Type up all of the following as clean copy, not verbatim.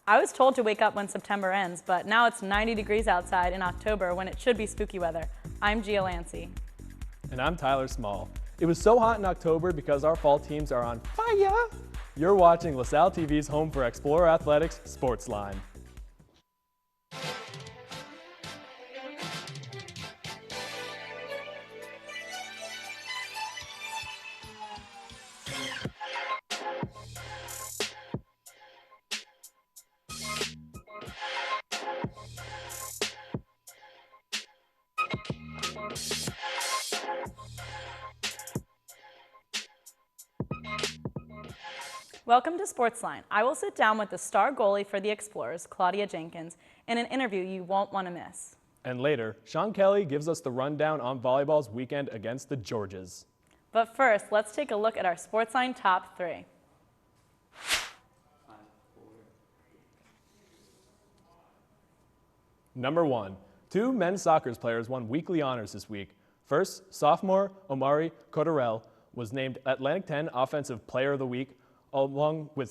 I was told to wake up when September ends, but now it's 90 degrees outside in October when it should be spooky weather. I'm Gia Lancy. And I'm Tyler Small. It was so hot in October because our fall teams are on fire. You're watching LaSalle TV's home for Explorer Athletics, SportsLine. Welcome to SportsLine. I will sit down with the star goalie for the Explorers, Claudia Jenkins, in an interview you won't want to miss. And later, Sean Kelly gives us the rundown on volleyball's weekend against the Georges. But first, let's take a look at our SportsLine top 3. Number 1, 2 men's soccer players won weekly honors this week. First, sophomore Omari Cotterell was named Atlantic 10 Offensive Player of the Week, along with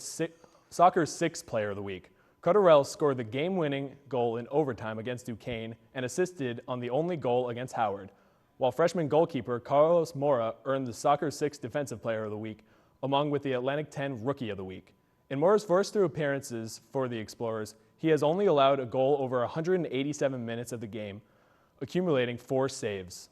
Soccer's 6th Player of the Week. Cotterell scored the game-winning goal in overtime against Duquesne and assisted on the only goal against Howard, while freshman goalkeeper Carlos Mora earned the Soccer's 6th Defensive Player of the Week, along with the Atlantic 10 Rookie of the Week. In Mora's first 3 appearances for the Explorers, he has only allowed a goal over 187 minutes of the game, accumulating 4 saves.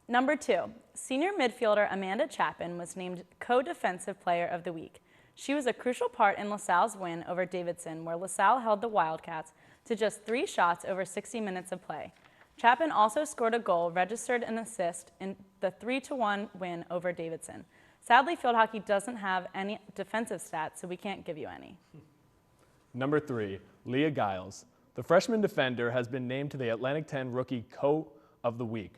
Number 2, senior midfielder Amanda Chapin was named Co-Defensive Player of the Week. She was a crucial part in LaSalle's win over Davidson, where LaSalle held the Wildcats to just 3 shots over 60 minutes of play. Chapin also scored a goal, registered an assist in the 3-1 win over Davidson. Sadly, field hockey doesn't have any defensive stats, so we can't give you any. Number 3, Leah Giles. The freshman defender has been named to the Atlantic 10 Rookie Co of the Week.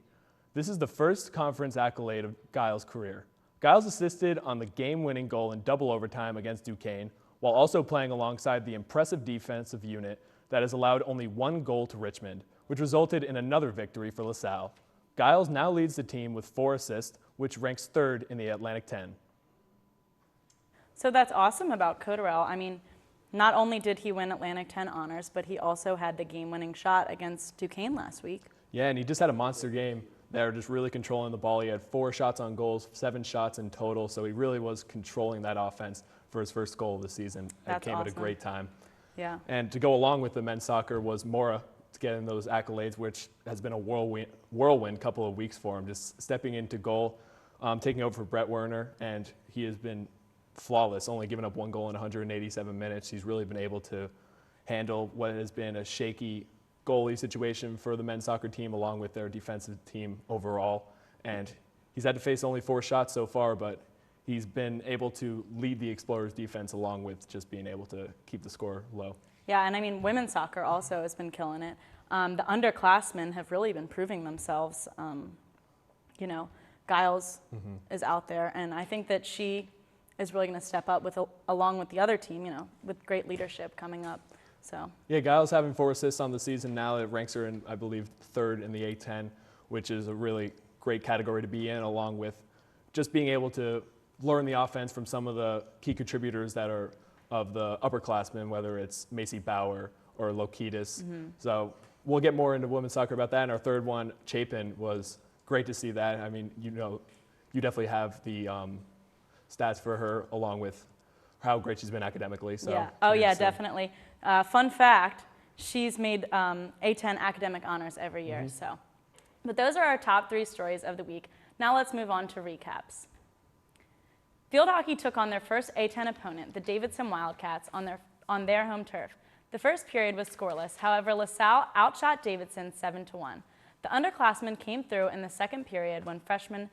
This is the first conference accolade of Giles' career. Giles assisted on the game-winning goal in double overtime against Duquesne, while also playing alongside the impressive defensive unit that has allowed only 1 goal to Richmond, which resulted in another victory for LaSalle. Giles now leads the team with 4 assists, which ranks 3rd in the Atlantic 10. So that's awesome about Cotterell. I mean, not only did he win Atlantic 10 honors, but he also had the game-winning shot against Duquesne last week. Yeah, and he just had a monster game. They were just really controlling the ball. He had 4 shots on goals, 7 shots in total, so he really was controlling that offense for his first goal of the season. That's it came awesome. at a great time. Yeah. And to go along with the men's soccer was Mora getting those accolades, which has been a whirlwind couple of weeks for him, just stepping into goal, taking over for Brett Werner, and he has been flawless, only giving up 1 goal in 187 minutes. He's really been able to handle what has been a shaky goalie situation for the men's soccer team along with their defensive team overall. And he's had to face only 4 shots so far, but he's been able to lead the Explorers defense along with just being able to keep the score low. Yeah, and I mean, women's soccer also has been killing it. The underclassmen have really been proving themselves. You know, Giles is out there, and I think that she is really going to step up along with the other team, you know, with great leadership coming up. So. Yeah, Giles having 4 assists on the season now. It ranks her in, I believe, 3rd in the A10, which is a really great category to be in, along with just being able to learn the offense from some of the key contributors that are of the upperclassmen, whether it's Macy Bauer or Lokitis. So we'll get more into women's soccer about that. And our third one, Chapin, was great to see that. I mean, you know, you definitely have the stats for her along with how great she's been academically. So yeah. Oh, yeah, definitely. Fun fact, she's made A10 academic honors every year. So, but those are our top 3 stories of the week. Now let's move on to recaps. Field hockey took on their first A10 opponent, the Davidson Wildcats, on their home turf. The first period was scoreless. However, LaSalle outshot Davidson 7-1. The underclassmen came through in the second period when freshman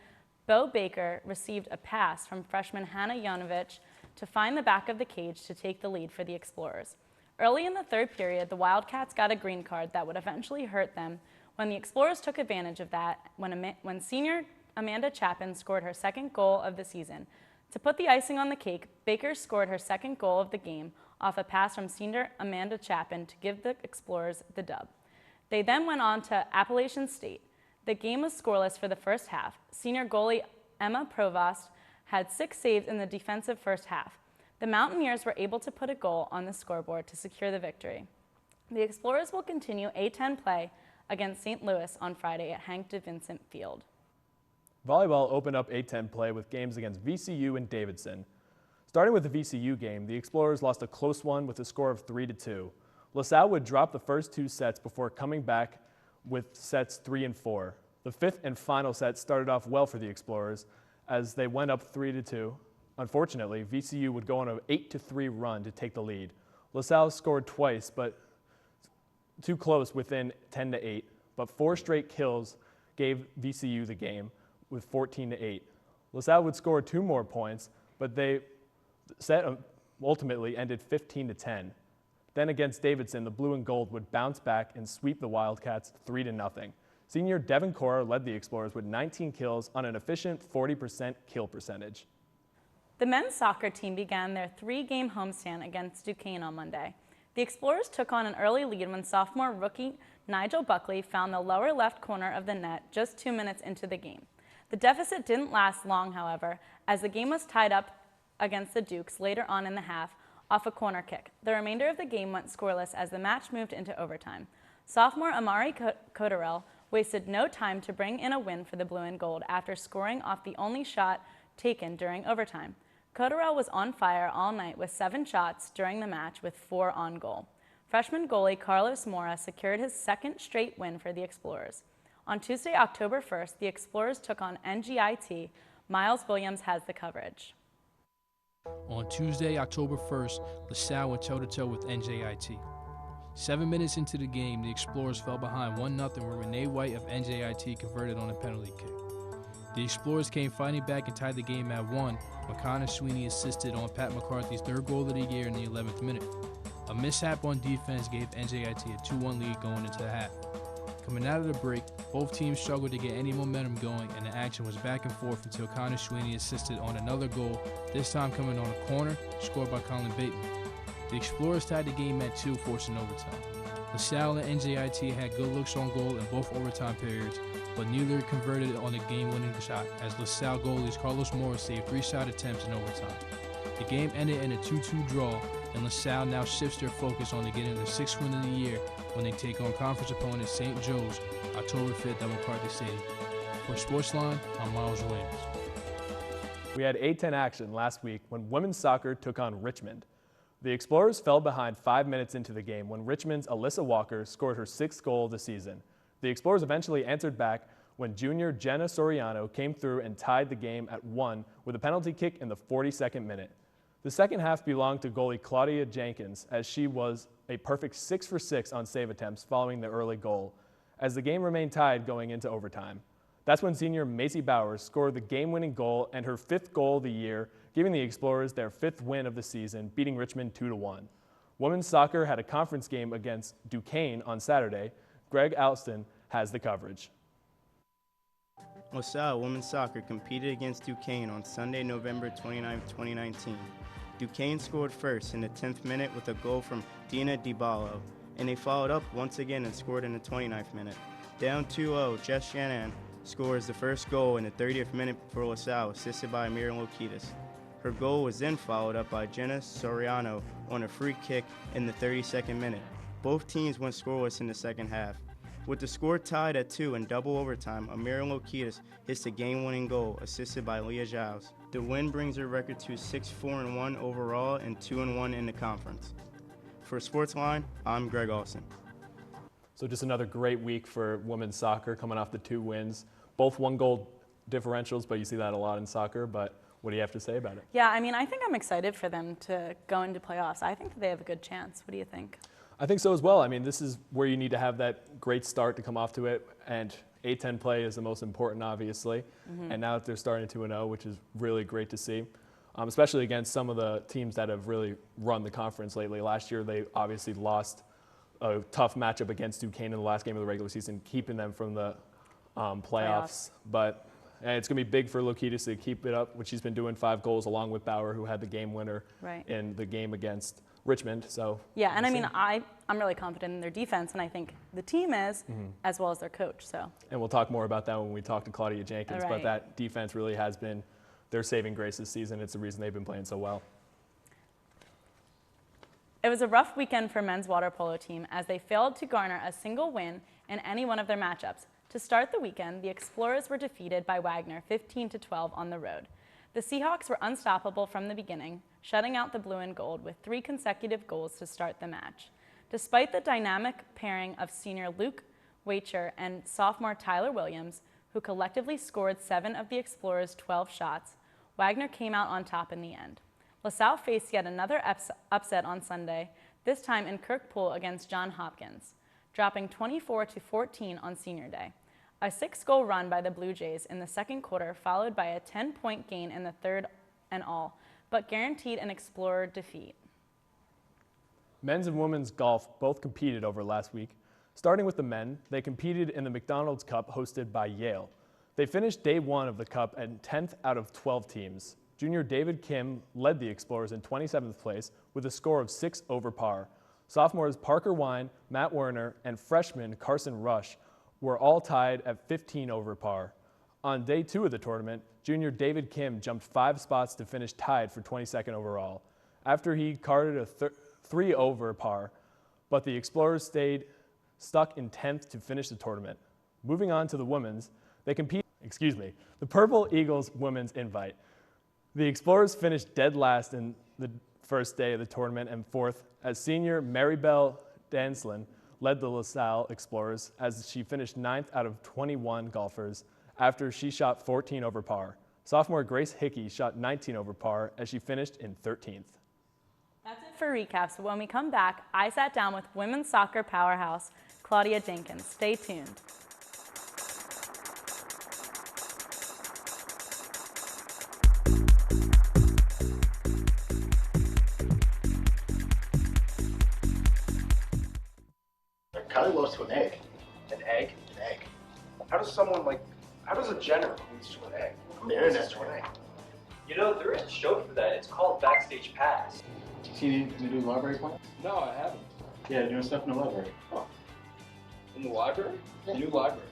Bo Baker received a pass from freshman Hannah Yanovich to find the back of the cage to take the lead for the Explorers. Early in the third period, the Wildcats got a green card that would eventually hurt them when the Explorers took advantage of that when senior Amanda Chapin scored her second goal of the season. To put the icing on the cake, Baker scored her second goal of the game off a pass from senior Amanda Chapin to give the Explorers the dub. They then went on to Appalachian State. The game was scoreless for the first half. Senior goalie Emma Provost had 6 saves in the defensive first half. The Mountaineers were able to put a goal on the scoreboard to secure the victory. The Explorers will continue A10 play against St. Louis on Friday at Hank DeVincent Field. Volleyball opened up A10 play with games against VCU and Davidson. Starting with the VCU game, the Explorers lost a close one with a score of 3-2. LaSalle would drop the first 2 sets before coming back with sets 3 and 4. The 5th and final set started off well for the Explorers as they went up 3-2. Unfortunately, VCU would go on an 8-3 run to take the lead. LaSalle scored twice, but too close within 10-8, but 4 straight kills gave VCU the game with 14-8. LaSalle would score 2 more points, but the set ultimately ended 15-10. Then against Davidson, the blue and gold would bounce back and sweep the Wildcats 3-0. Senior Devin Cora led the Explorers with 19 kills on an efficient 40% kill percentage. The men's soccer team began their 3-game homestand against Duquesne on Monday. The Explorers took on an early lead when sophomore rookie Nigel Buckley found the lower left corner of the net just 2 minutes into the game. The deficit didn't last long, however, as the game was tied up against the Dukes later on in the half off a corner kick. The remainder of the game went scoreless as the match moved into overtime. Sophomore Amari Cotterell wasted no time to bring in a win for the blue and gold after scoring off the only shot taken during overtime. Cotterell was on fire all night with 7 shots during the match with 4 on goal. Freshman goalie Carlos Mora secured his 2nd straight win for the Explorers. On Tuesday, October 1st, the Explorers took on NGIT. Miles Williams has the coverage. On Tuesday, October 1st, LaSalle went toe-to-toe with NJIT. 7 minutes into the game, the Explorers fell behind 1-0 when Renee White of NJIT converted on a penalty kick. The Explorers came fighting back and tied the game at 1 when Connor Sweeney assisted on Pat McCarthy's 3rd goal of the year in the 11th minute. A mishap on defense gave NJIT a 2-1 lead going into the half. Coming out of the break, both teams struggled to get any momentum going, and the action was back and forth until Connor Sweeney assisted on another goal, this time coming on a corner, scored by Colin Bateman. The Explorers tied the game at 2, forcing overtime. LaSalle and NJIT had good looks on goal in both overtime periods, but neither converted on a game-winning shot, as LaSalle goalies Carlos Morris saved 3 shot attempts in overtime. The game ended in a 2-2 draw, and LaSalle now shifts their focus on getting their 6th win of the year when they take on conference opponent St. Joe's October 5th at McCarthy Stadium. For SportsLine, I'm Miles Williams. We had A10 action last week when women's soccer took on Richmond. The Explorers fell behind 5 minutes into the game when Richmond's Alyssa Walker scored her 6th goal of the season. The Explorers eventually answered back when junior Jenna Soriano came through and tied the game at 1 with a penalty kick in the 42nd minute. The second half belonged to goalie Claudia Jenkins, as she was a perfect 6 for 6 on save attempts following the early goal, as the game remained tied going into overtime. That's when senior Macy Bowers scored the game-winning goal and her 5th goal of the year, giving the Explorers their 5th win of the season, beating Richmond 2-1. Women's soccer had a conference game against Duquesne on Saturday. Greg Alston has the coverage. LaSalle women's soccer competed against Duquesne on Sunday, November 29, 2019. Duquesne scored first in the 10th minute with a goal from Dina DiBallo, and they followed up once again and scored in the 29th minute. Down 2-0, Jess Shannon scores the first goal in the 30th minute for LaSalle, assisted by Miriam Lokitis. Her goal was then followed up by Jenna Soriano on a free kick in the 32nd minute. Both teams went scoreless in the second half. With the score tied at 2 in double overtime, Miriam Lokitis hits the game-winning goal, assisted by Leah Giles. The win brings her record to 6-4-1 overall and 2-1 in the conference. For SportsLine, I'm Greg Olson. So just another great week for women's soccer, coming off the 2 wins. Both 1-goal differentials, but you see that a lot in soccer. But what do you have to say about it? Yeah, I mean, I think I'm excited for them to go into playoffs. I think that they have a good chance. What do you think? I think so as well. I mean, this is where you need to have that great start to come off to it, and A10 play is the most important, obviously. And now that they're starting 2-0, which is really great to see, especially against some of the teams that have really run the conference lately. Last year, they obviously lost a tough matchup against Duquesne in the last game of the regular season, keeping them from the playoffs. But it's going to be big for Lokitis to keep it up, which she's been doing, 5 goals, along with Bauer, who had the game winner in the game against Richmond. So yeah, and I mean, I'm really confident in their defense, and I think the team is, as well as their coach. So. And we'll talk more about that when we talk to Claudia Jenkins. But that defense really has been their saving grace this season. It's the reason they've been playing so well. It was a rough weekend for men's water polo team as they failed to garner a single win in any one of their matchups. To start the weekend, the Explorers were defeated by Wagner 15-12 on the road. The Seahawks were unstoppable from the beginning, shutting out the blue and gold with 3 consecutive goals to start the match. Despite the dynamic pairing of senior Luke Wacher and sophomore Tyler Williams, who collectively scored 7 of the Explorers' 12 shots, Wagner came out on top in the end. LaSalle faced yet another upset on Sunday, this time in Kirkpool against John Hopkins, dropping 24-14 on senior day. A 6-goal run by the Blue Jays in the second quarter, followed by a 10-point gain in the third and all, but guaranteed an Explorer defeat. Men's and women's golf both competed over last week. Starting with the men, they competed in the McDonald's Cup hosted by Yale. They finished day 1 of the Cup at 10th out of 12 teams. Junior David Kim led the Explorers in 27th place with a score of 6 over par. Sophomores Parker Wine, Matt Werner, and freshman Carson Rush were all tied at 15 over par. On day 2 of the tournament, junior David Kim jumped 5 spots to finish tied for 22nd overall, after he carded a 3 over par, but the Explorers stayed stuck in 10th to finish the tournament. Moving on to the women's, the Purple Eagles women's invite. The Explorers finished dead last in the first day of the tournament and 4th as senior Maribel Danslin led the LaSalle Explorers as she finished 9th out of 21 golfers after she shot 14 over par. Sophomore Grace Hickey shot 19 over par as she finished in 13th. That's it for recaps. When we come back, I sat down with women's soccer powerhouse Claudia Jenkins. Stay tuned. Kylie loves to an egg. An egg? An egg. How does a general lose to an egg? The internet to an egg. You know, there is a show for that. It's called Backstage Pass. See the new library plan? No, I haven't. Yeah, doing stuff in the library. Oh. In the library? Yeah. The new library.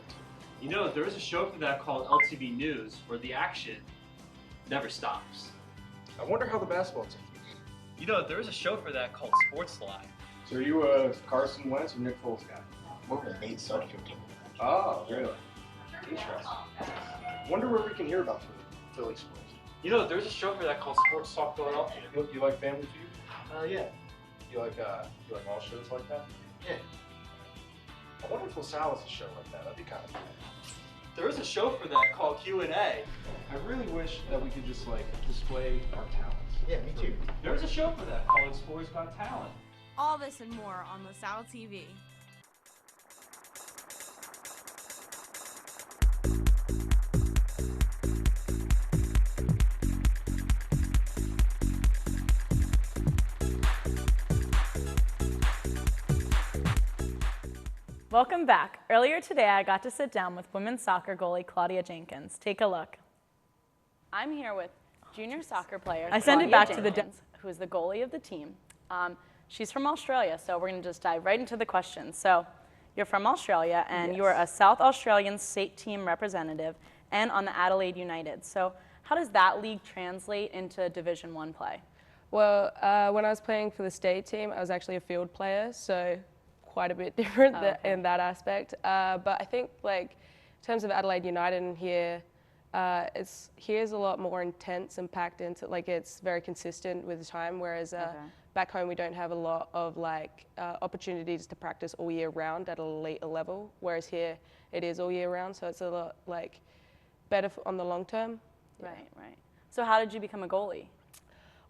You know, there is a show for that called LTV News where the action never stops. I wonder how the basketball team. You know, there is a show for that called SportsLine. So are you a Carson Wentz or Nick Foles guy? More of a Nate Sudfeld team. Oh, really? Interesting. Wonder where we can hear about Philly sports. You know, there's a show for that called Sports Talk Philadelphia. You like Family Feud? Yeah. You like all shows like that? Yeah. I wonder if LaSalle has a show like that. That'd be kind of cool. There is a show for that called Q&A. I really wish that we could just display our talents. Yeah, me too. There's a show for that called Explorers Got Talent. All this and more on LaSalle TV. Welcome back. Earlier today, I got to sit down with women's soccer goalie Claudia Jenkins. Take a look. I'm here with junior soccer player. I send it back to the who is the goalie of the team. She's from Australia, so we're going to just dive right into the questions. So, you're from Australia, and you are a South Australian state team representative and on the Adelaide United. So, how does that league translate into Division I play? Well, when I was playing for the state team, I was actually a field player, so quite a bit different in that aspect. But I think, in terms of Adelaide United in here, here's a lot more intense and packed into, it's very consistent with the time, whereas back home we don't have a lot of opportunities to practice all year round at a later level, whereas here it is all year round, so it's a lot better on the long term. Right, right. So how did you become a goalie?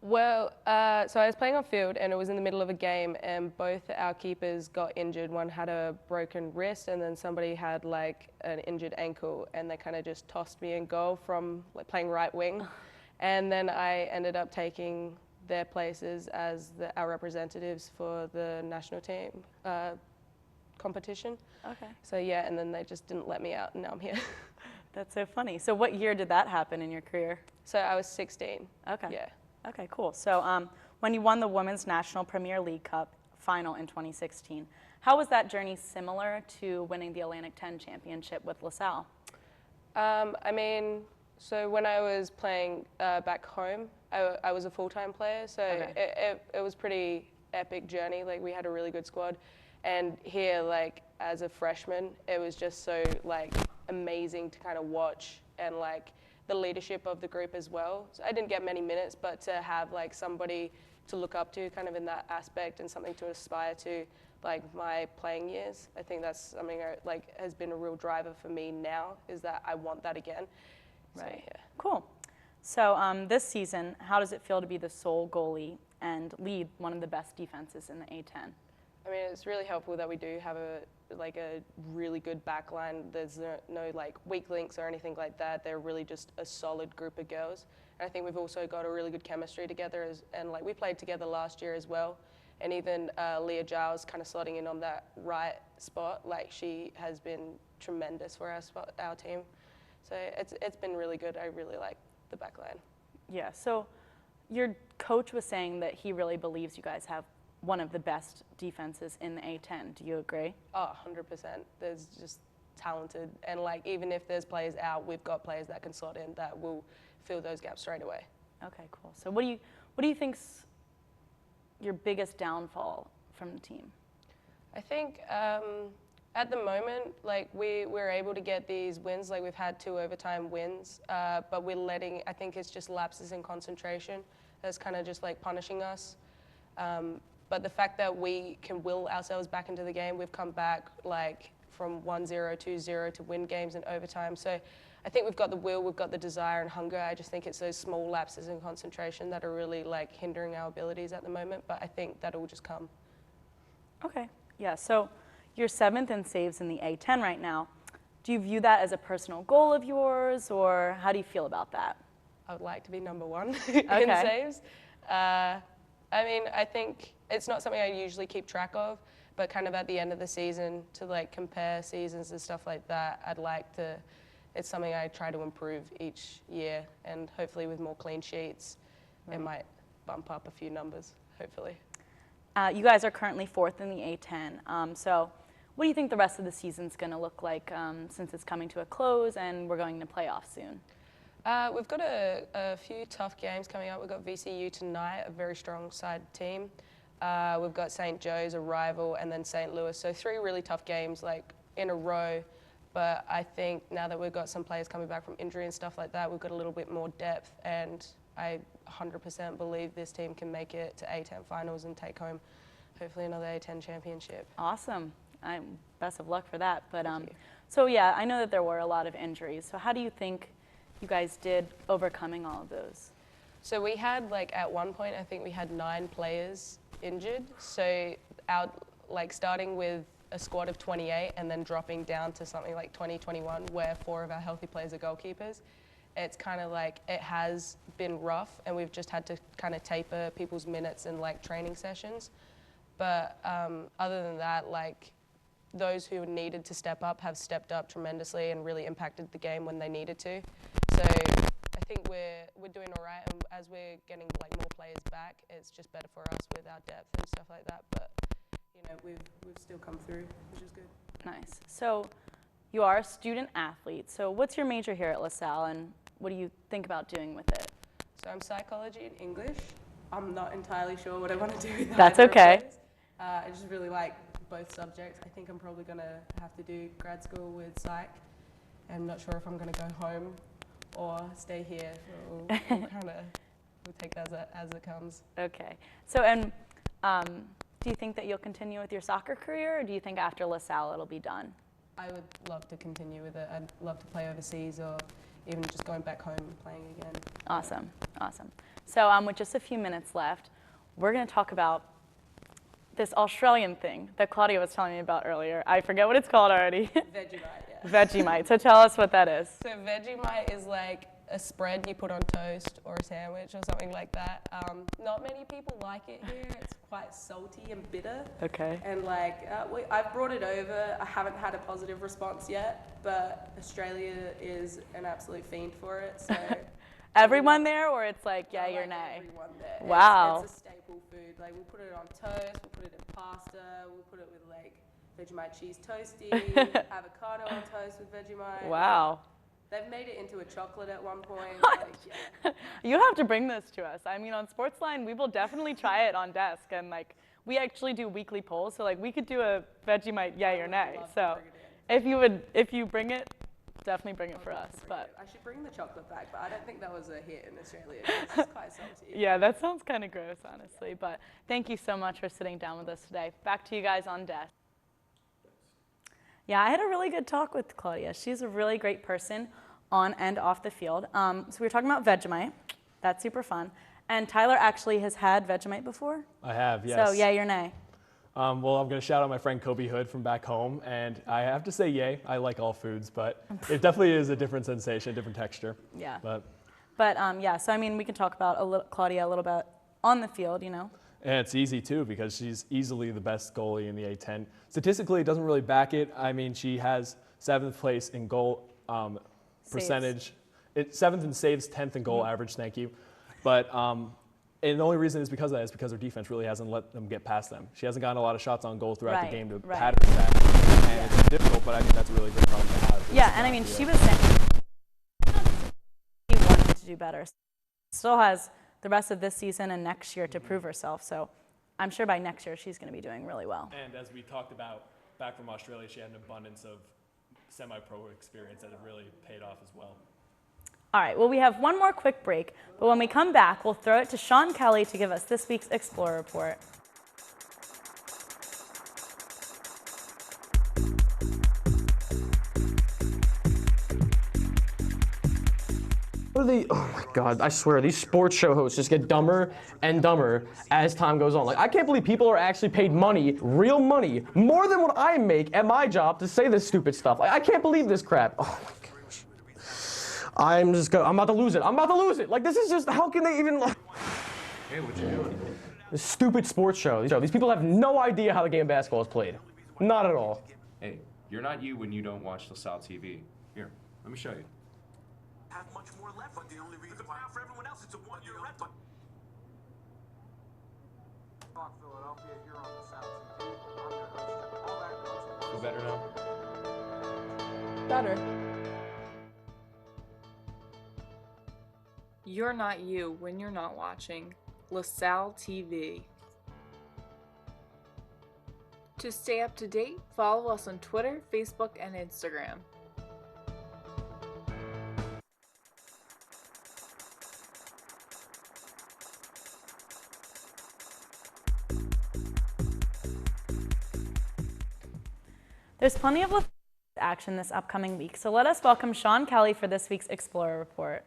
Well, so I was playing on field and it was in the middle of a game and both our keepers got injured. One had a broken wrist and then somebody had an injured ankle, and they kind of just tossed me in goal from playing right wing. And then I ended up taking their places as our representatives for the national team competition. Okay. So yeah, and then they just didn't let me out and now I'm here. That's so funny. So what year did that happen in your career? So I was 16. Okay. Yeah. Okay, cool. So when you won the Women's National Premier League Cup final in 2016, how was that journey similar to winning the Atlantic 10 championship with LaSalle? So when I was playing back home, I was a full-time player, so it was pretty epic journey. Like we had a really good squad, and here, like as a freshman, it was just so like amazing to kind of watch, and like the leadership of the group as well. So I didn't get many minutes, but to have like somebody to look up to kind of in that aspect and something to aspire to like my playing years, I think that's something that like has been a real driver for me now, is that I want that again. Right. So, yeah. Cool. So this season, how does it feel to be the sole goalie and lead one of the best defenses in the A10? I mean, it's really helpful that we do have a really good back line. There's no like weak links or anything like that. They're really just a solid group of girls. And I think we've also got a really good chemistry together, and like we played together last year as well. And even Leah Giles kind of slotting in on that right spot, like she has been tremendous for our team. So it's been really good. I really like the back line. Yeah, so your coach was saying that he really believes you guys have one of the best defenses in the A10. Do you agree? Oh, 100%. There's just talented, and like even if there's players out, we've got players that can slot in that will fill those gaps straight away. Okay, cool. So what do you think's your biggest downfall from the team? I think at the moment, like we're able to get these wins. Like we've had 2 overtime wins, but we're letting. I think it's just lapses in concentration that's kind of just like punishing us. But the fact that we can will ourselves back into the game, we've come back like from 1-0, 2-0 to win games in overtime. So I think we've got the will, we've got the desire and hunger. I just think it's those small lapses in concentration that are really like hindering our abilities at the moment. But I think that'll just come. Okay, yeah, so you're 7th in saves in the A10 right now. Do you view that as a personal goal of yours, or how do you feel about that? I would like to be number 1 in saves. I mean, I think it's not something I usually keep track of, but kind of at the end of the season to like compare seasons and stuff like that, I'd like to, it's something I try to improve each year, and hopefully with more clean sheets, it might bump up a few numbers, hopefully. You guys are currently 4th in the A10, so what do you think the rest of the season's going to look like since it's coming to a close and we're going to playoffs soon? We've got a few tough games coming up. We've got VCU tonight, a very strong side team. We've got St. Joe's, a rival, and then St. Louis. So 3 really tough games like in a row. But I think now that we've got some players coming back from injury and stuff like that, we've got a little bit more depth. And I 100% believe this team can make it to A10 finals and take home hopefully another A10 championship. Awesome. Best of luck for that. But so yeah, I know that there were a lot of injuries. So how do you think you guys did overcoming all of those? So we had like at one point, I think we had 9 players injured. So like starting with a squad of 28 and then dropping down to something like 20, 21, where 4 of our healthy players are goalkeepers. It's kind of like, it has been rough, and we've just had to kind of taper people's minutes in like training sessions. But other than that, like those who needed to step up have stepped up tremendously and really impacted the game when they needed to. So I think we're doing all right, and as we're getting like more players back, it's just better for us with our depth and stuff like that. But you know, we've still come through, which is good. Nice. So you are a student athlete. So what's your major here at LaSalle, and what do you think about doing with it? So I'm psychology and English. I'm not entirely sure what I want to do with that. That's okay. I just really like both subjects. I think I'm probably going to have to do grad school with psych. I'm not sure if I'm going to go home or stay here. We'll take that as it comes. Okay. So, and do you think that you'll continue with your soccer career, or do you think after LaSalle it'll be done? I would love to continue with it. I'd love to play overseas, or even just going back home and playing again. Awesome. Awesome. So with just a few minutes left, we're going to talk about this Australian thing that Claudia was telling me about earlier. I forget what it's called already. Vegemite, yeah. Vegemite. So tell us what that is. So Vegemite is like a spread you put on toast or a sandwich or something like that. Not many people like it here. It's quite salty and bitter. Okay. And like, I've brought it over. I haven't had a positive response yet, but Australia is an absolute fiend for it. So everyone there, or it's like yay or nay? Everyone there. Wow. It's a staple food. Like we'll put it on toast, we'll put it in pasta, we'll put it with like Vegemite cheese toasty, avocado on toast with Vegemite. Wow. They've made it into a chocolate at one point. You have to bring this to us. I mean, on SportsLine, we will definitely try it on desk, and like we actually do weekly polls, so like we could do a Vegemite yay or nay. So if you bring it, definitely bring it for us. But I should bring the chocolate bag, but I don't think that was a hit in Australia because it's quite salty. yeah, that sounds kind of gross, honestly. But thank you so much for sitting down with us today. Back to you guys on desk. Yeah, I had a really good talk with Claudia. She's a really great person on and off the field. So we were talking about Vegemite. That's super fun. And Tyler actually has had Vegemite before. I have, yes. So yay or nay? Well, I'm going to shout out my friend Kobe Hood from back home, and I have to say yay. I like all foods, but it definitely is a different sensation, different texture. Yeah. But yeah, so I mean, we can talk about Claudia a little bit on the field, you know. And it's easy, too, because she's easily the best goalie in the A10. Statistically, it doesn't really back it. I mean, she has 7th place in goal percentage. 7th in saves, 10th in goal average, thank you. But and the only reason is because of that is because her defense really hasn't let them get past them. She hasn't gotten a lot of shots on goal throughout the game to pad her stats. And it's difficult, but I think that's a really great problem to have. Yeah, and I mean, she was saying she wanted to do better. Still has the rest of this season and next year to prove herself. So I'm sure by next year she's going to be doing really well. And as we talked about back from Australia, she had an abundance of semi-pro experience that have really paid off as well. All right, well, we have one more quick break, but when we come back, we'll throw it to Sean Kelly to give us this week's Explorer Report. Oh my God, I swear, these sports show hosts just get dumber and dumber as time goes on. Like, I can't believe people are actually paid money, real money, more than what I make at my job to say this stupid stuff. Like, I can't believe this crap. Oh my gosh. I'm about to lose it. I'm about to lose it. Like, this is just, how can they even, Hey, what you doing? This stupid sports show. These people have no idea how the game of basketball is played. Not at all. Hey, you're not you when you don't watch LaSalle TV. Here, let me show you. Have much more left, but the only reason why for everyone else it's a one-year rent. But Philadelphia here on the South TV. I'm your host, all that comes. You better know. Better. You're not you when you're not watching LaSalle TV. To stay up to date, follow us on Twitter, Facebook, and Instagram. There's plenty of action this upcoming week, so let us welcome Sean Kelly for this week's Explorer Report.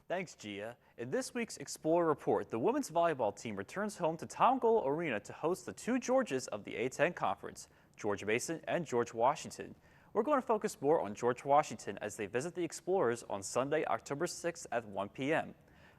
Thanks, Gia. In this week's Explorer Report, the women's volleyball team returns home to Tom Goal Arena to host the two Georges of the A10 Conference, George Mason and George Washington. We're going to focus more on George Washington as they visit the Explorers on Sunday, October 6th at 1 p.m.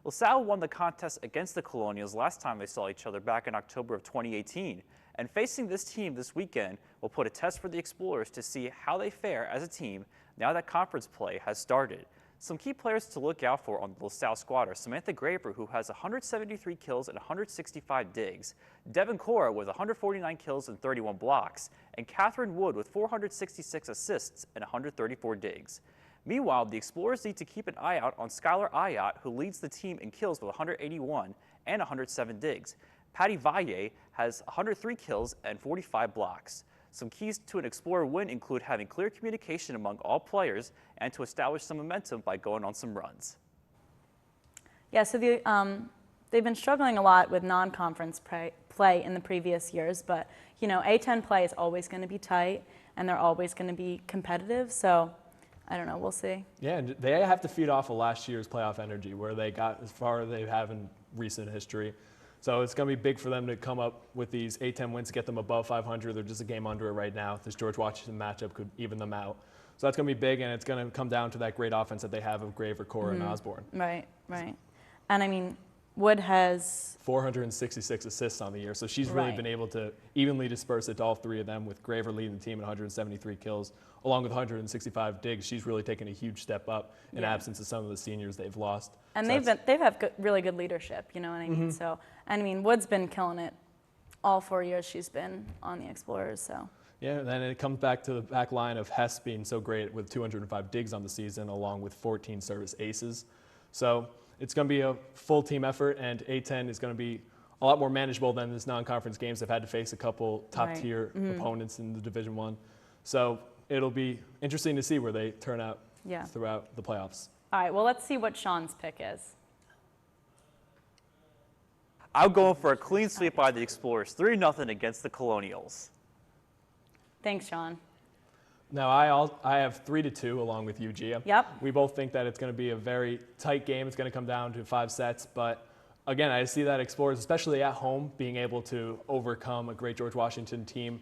LaSalle won the contest against the Colonials last time they saw each other back in October of 2018. And facing this team this weekend will put a test for the Explorers to see how they fare as a team now that conference play has started. Some key players to look out for on the LaSalle squad are Samantha Graber, who has 173 kills and 165 digs, Devin Cora with 149 kills and 31 blocks, and Catherine Wood with 466 assists and 134 digs. Meanwhile, the Explorers need to keep an eye out on Skylar Ayotte, who leads the team in kills with 181 and 107 digs. Patty Valle has 103 kills and 45 blocks. Some keys to an Explorer win include having clear communication among all players and to establish some momentum by going on some runs. Yeah, so they've been struggling a lot with non-conference play in the previous years, but you know, A10 play is always going to be tight and they're always going to be competitive, so I don't know, we'll see. Yeah, and they have to feed off of last year's playoff energy where they got as far as they have in recent history. So it's going to be big for them to come up with these A10 wins to get them above 500. They're just a game under it right now. This George Washington matchup could even them out. So that's going to be big, and it's going to come down to that great offense that they have of Graver, Cora, and Osborne. Right. And I mean, Wood has 466 assists on the year, so she's really been able to evenly disperse it to all three of them, with Graver leading the team at 173 kills, along with 165 digs. She's really taken a huge step up in absence of some of the seniors they've lost. And so they've had really good leadership, you know what I mean? So, I mean, Wood's been killing it all 4 years she's been on the Explorers, so. Yeah, and then it comes back to the back line of Hess being so great with 205 digs on the season, along with 14 service aces. So it's going to be a full team effort, and A10 is going to be a lot more manageable than this non-conference games. They've had to face a couple top-tier opponents in the Division I. So it'll be interesting to see where they turn out throughout the playoffs. All right, well, let's see what Sean's pick is. I'm going for a clean sweep by the Explorers, 3-0 against the Colonials. Thanks, Sean. Now, I have 3-2 along with you, Gia. Yep. We both think that it's going to be a very tight game. It's going to come down to 5 sets. But again, I see that Explorers, especially at home, being able to overcome a great George Washington team,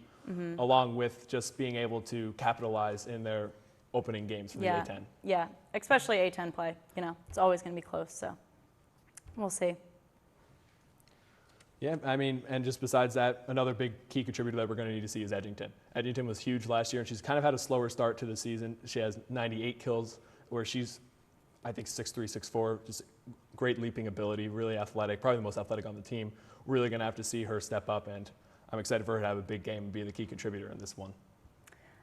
along with just being able to capitalize in their opening games for the A10. Yeah, especially A10 play. You know, it's always going to be close. So we'll see. Yeah, I mean, and just besides that, another big key contributor that we're going to need to see is Edgington. Edgington was huge last year, and she's kind of had a slower start to the season. She has 98 kills, where she's, I think, 6'3", 6'4", just great leaping ability, really athletic, probably the most athletic on the team. Really going to have to see her step up, and I'm excited for her to have a big game and be the key contributor in this one.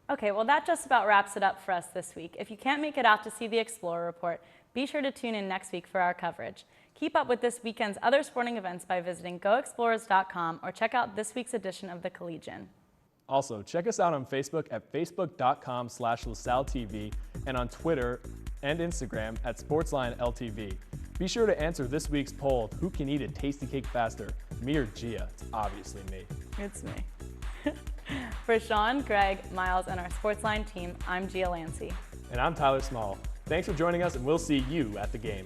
Okay, well, that just about wraps it up for us this week. If you can't make it out to see the Explorer Report, be sure to tune in next week for our coverage. Keep up with this weekend's other sporting events by visiting goexplorers.com or check out this week's edition of The Collegian. Also, check us out on Facebook at facebook.com/LaSalleTV and on Twitter and Instagram at SportsLineLTV. Be sure to answer this week's poll of who can eat a tasty cake faster, me or Gia. It's obviously me. It's me. For Sean, Greg, Miles, and our Sportsline team, I'm Gia Lancey. And I'm Tyler Small. Thanks for joining us, and we'll see you at the game.